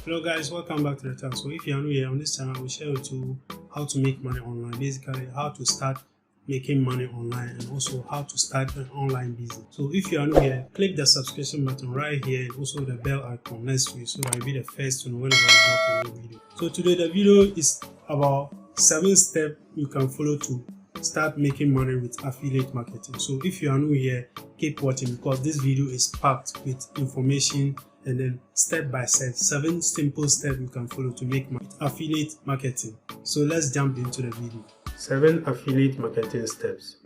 Hello guys, welcome back to the channel. So if you are new here on this channel, we'll share with you how to make money online, basically how to start making money online and also how to start an online business. So if you are new here, click the subscription button right here and also the bell icon next to it so that you'll be the first to know whenever we drop a new video. So today the video is about 7 steps you can follow to start making money with affiliate marketing. So if you are new here, keep watching because this video is packed with information and then step by step 7 simple steps you can follow to make money with affiliate marketing. So let's jump into the video. 7 affiliate marketing steps.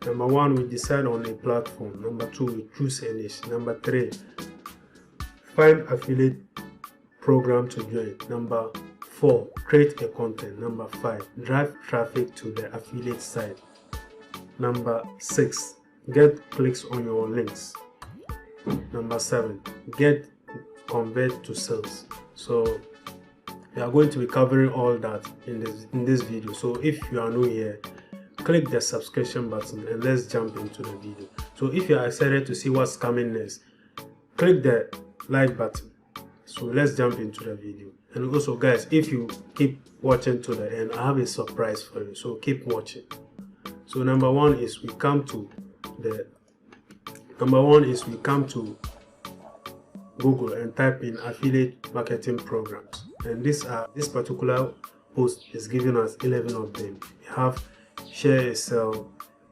Number 1, we decide on a platform. Number 2, we choose a niche. Number 3, find affiliate program to join. Number 4, create a content. Number 5, drive traffic to the affiliate site. Number 6, get clicks on your links. Number 7, get convert to sales. So we are going to be covering all that in this video. So if you are new here, click the subscription button and let's jump into the video. So if you are excited to see what's coming next, click the like button. So let's jump into the video. And also guys, if you keep watching to the end, I have a surprise for you, so keep watching. So number one is we come to Google and type in affiliate marketing programs, and this particular post is giving us 11 of them. We have Share Sell,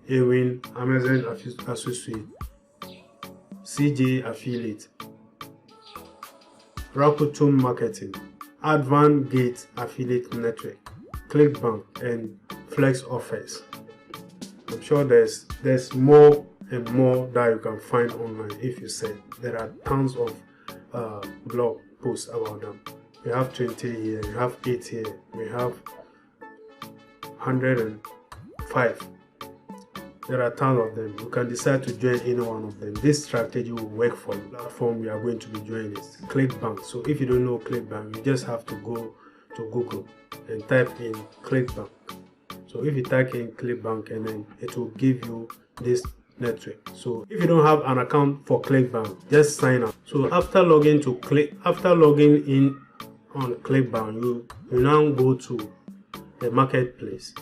Ewin, Amazon Associate, CJ Affiliate, Rakuten Marketing, Advan Gate Affiliate Network, ClickBank, and Flex Offers. I'm sure there's more and more that you can find online. If you said there are tons of blog posts about them. We have 20 here, we have 8 here, we have 105. There are tons of them. You can decide to join any one of them. This strategy will work for you. The platform we are going to be joining is ClickBank. So if you don't know ClickBank, you just have to go to Google and type in ClickBank. So if you type in ClickBank, and then it will give you this network. So if you don't have an account for ClickBank, just sign up. So after logging in on ClickBank, you now go to the marketplace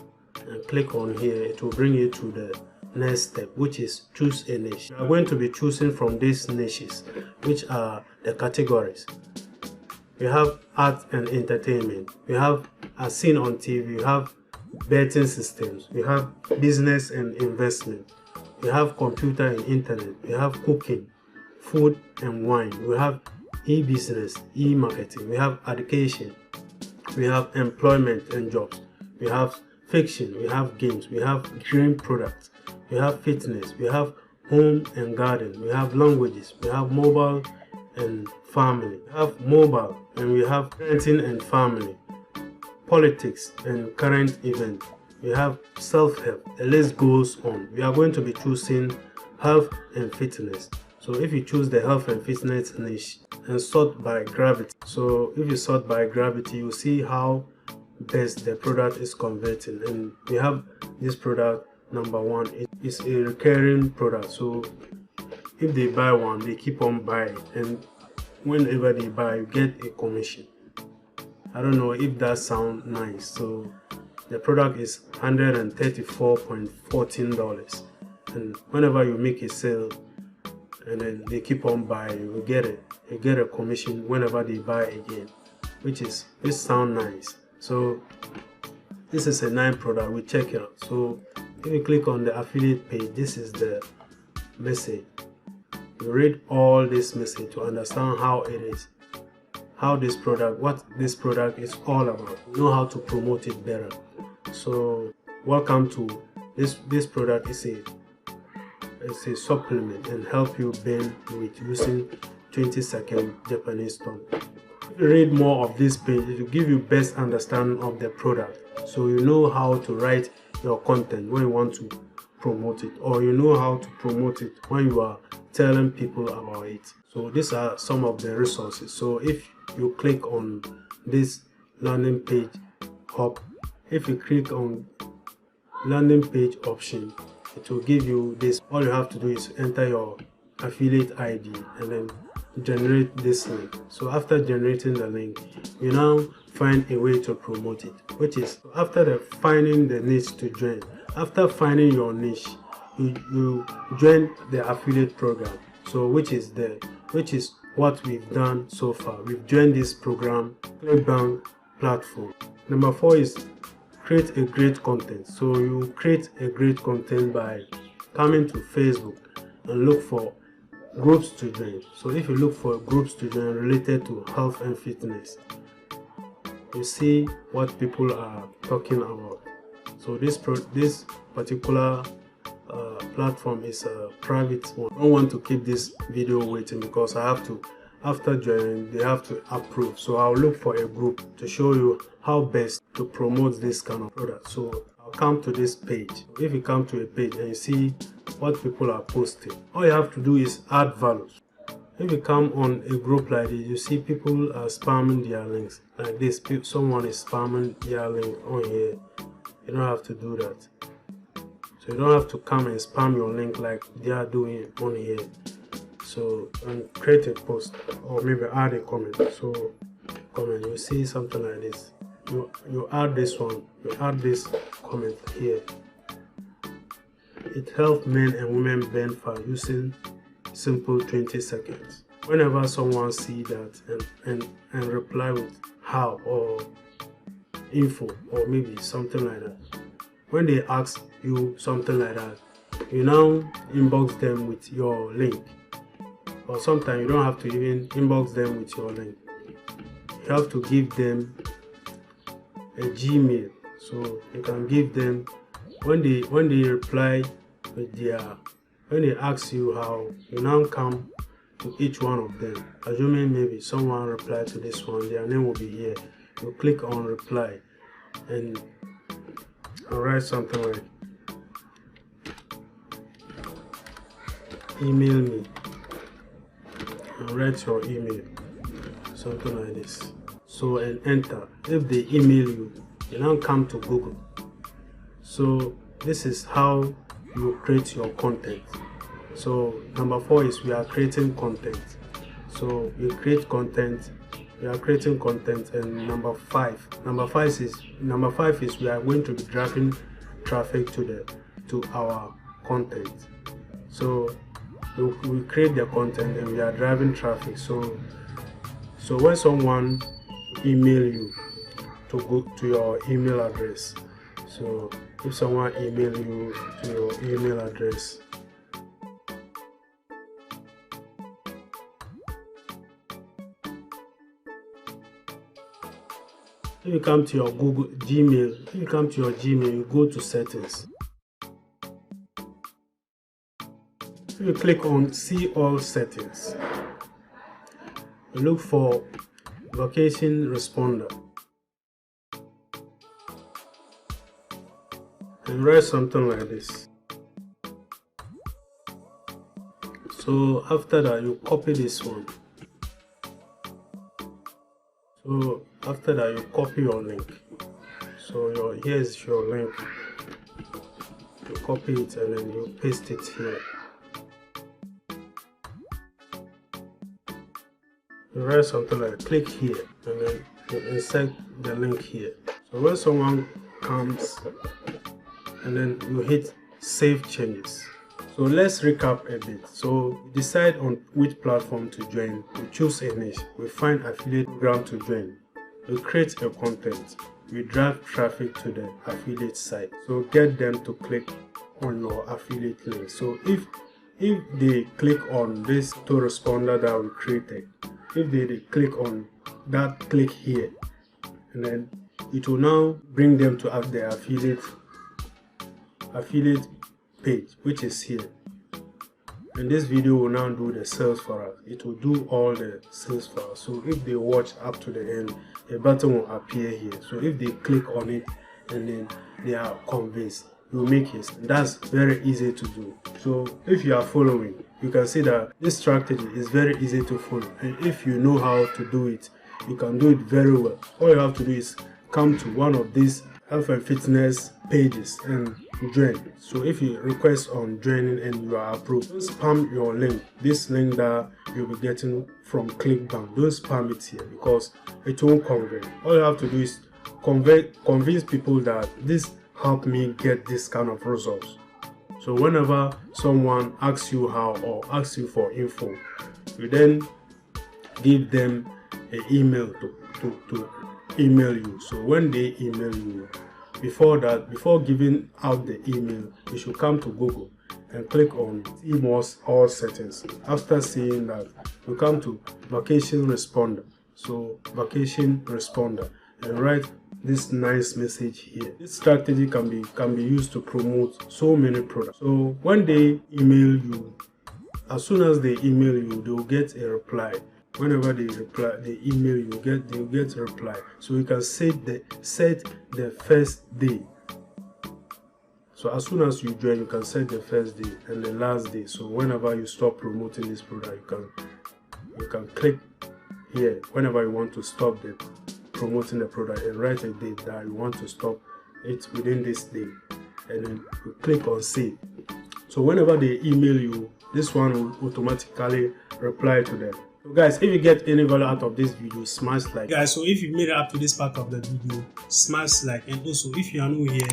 and click on here. It will bring you to the next step, which is choose a niche. You are going to be choosing from these niches, which are the categories. We have art and entertainment, we have as seen on TV, we have betting systems, we have business and investment, we have computer and internet, we have cooking, food and wine, we have e-business, e-marketing, we have education, we have employment and jobs, we have fiction, we have games, we have green products, we have fitness, we have home and garden, we have languages, we have mobile and family, we have mobile, and we have parenting and family, politics and current event, we have self-help. The list goes on. We are going to be choosing health and fitness. So if you choose the health and fitness niche and sort by gravity, so if you sort by gravity, you see how best the product is converting. And we have this product number 1. It is a recurring product, so if they buy one, they keep on buying, and whenever they buy, you get a commission. I don't know if that sounds nice. So the product is $134.14, and whenever you make a sale and then they keep on buying, you get a commission whenever they buy again, which sound nice. So this is a nice product. We check it out. So if you click on the affiliate page, this is the message. You read all this message to understand how it is, what this product is all about. You know how to promote it better. So welcome to this product is a supplement and help you burn with using 20-second Japanese tone. If you read more of this page, it will give you best understanding of the product, so you know how to write your content when you want to promote it, or you know how to promote it when you are telling people about it. So these are some of the resources. So if you click on this landing page hub, if you click on landing page option, it will give you this. All you have to do is enter your affiliate ID and then generate this link. So after generating the link, you now find a way to promote it, which is after finding the niche to join. After finding your niche, you join the affiliate program. So which is what we've done so far. We've joined this program, ClickBank platform. Number 4 is create a great content. So you create a great content by coming to Facebook and look for groups to join. So if you look for groups to join related to health and fitness, you see what people are talking about. So this particular platform is a private one. I don't want to keep this video waiting because I have to, after joining, they have to approve. So I'll look for a group to show you how best to promote this kind of product. So I'll come to this page. If you come to a page and you see what people are posting, all you have to do is add values. If you come on a group like this, you see people are spamming their links like this. Someone is spamming their link on here. You don't have to do that. So you don't have to come and spam your link like they are doing on here. So and create a post or maybe add a comment. So comment, you see something like this. You add this one. You add this comment here. It helps men and women burn fat using simple 20 seconds. Whenever someone see that and reply with how or info or maybe something like that, when they ask you something like that, you now inbox them with your link. Or sometimes you don't have to even inbox them with your link. You have to give them a Gmail. So you can give them, when they reply with when they ask you how, you now come to each one of them. Assuming maybe someone replied to this one, their name will be here. You click on reply and write something like email me, and write your email, something like this. So and enter. If they email you, you now come to Google. So this is how you create your content. So number 4 is we are creating content. So you create content, we are creating content. And number five is we are going to be driving traffic to our content. So we create the content and we are driving traffic. So when someone email you to go to your email address, so if someone email you to your email address, if you come to your Gmail, you go to settings. If you click on see all settings, you look for location responder and write something like this. So after that, you copy this one. So after that, you copy your link. So here's your link. You copy it and then you paste it here. You write something like click here and then you insert the link here. So when someone comes and then you hit save changes. So let's recap a bit. So we decide on which platform to join. We choose a niche. We find affiliate program to join. We create a content. We drive traffic to the affiliate site. So get them to click on your affiliate link. So if they click on this autoresponder that we created, if they click on that, click here, and then it will now bring them to the affiliate page, which is here. And this video will now do the sales for us. It will do all the sales for us. So if they watch up to the end, a button will appear here. So if they click on it and then they are convinced, you make it. That's very easy to do. So if you are following, you can see that this strategy is very easy to follow. And if you know how to do it, you can do it very well. All you have to do is come to one of these health and fitness pages and join. So if you request on joining and you are approved, don't spam your link. This link that you'll be getting from ClickBank, don't spam it here because it won't convert. All you have to do is convince people that this helped me get this kind of results. So whenever someone asks you how or asks you for info, you then give them an email to email you. So when they email you, before giving out the email, you should come to Google and click on CMOS all settings. After seeing that, you come to vacation responder. So vacation responder, and write this nice message here. This strategy can be used to promote so many products. So when they email you, as soon as they email you, they will get a reply. Whenever they email you, they'll get a reply. So you can set the first day. So as soon as you join, you can set the first day and the last day. So whenever you stop promoting this product, you can click here whenever you want to stop promoting the product and write a date that you want to stop it within this day, and then you click on save. So whenever they email you, this one will automatically reply to them. So guys, if you get any value out of this video, smash like. Guys, so if you made it up to this part of the video, smash like, and also if you are new here,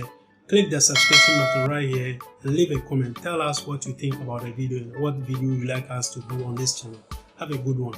click the subscription button right here and leave a comment. Tell us what you think about the video and what video you like us to do on this channel. Have a good one.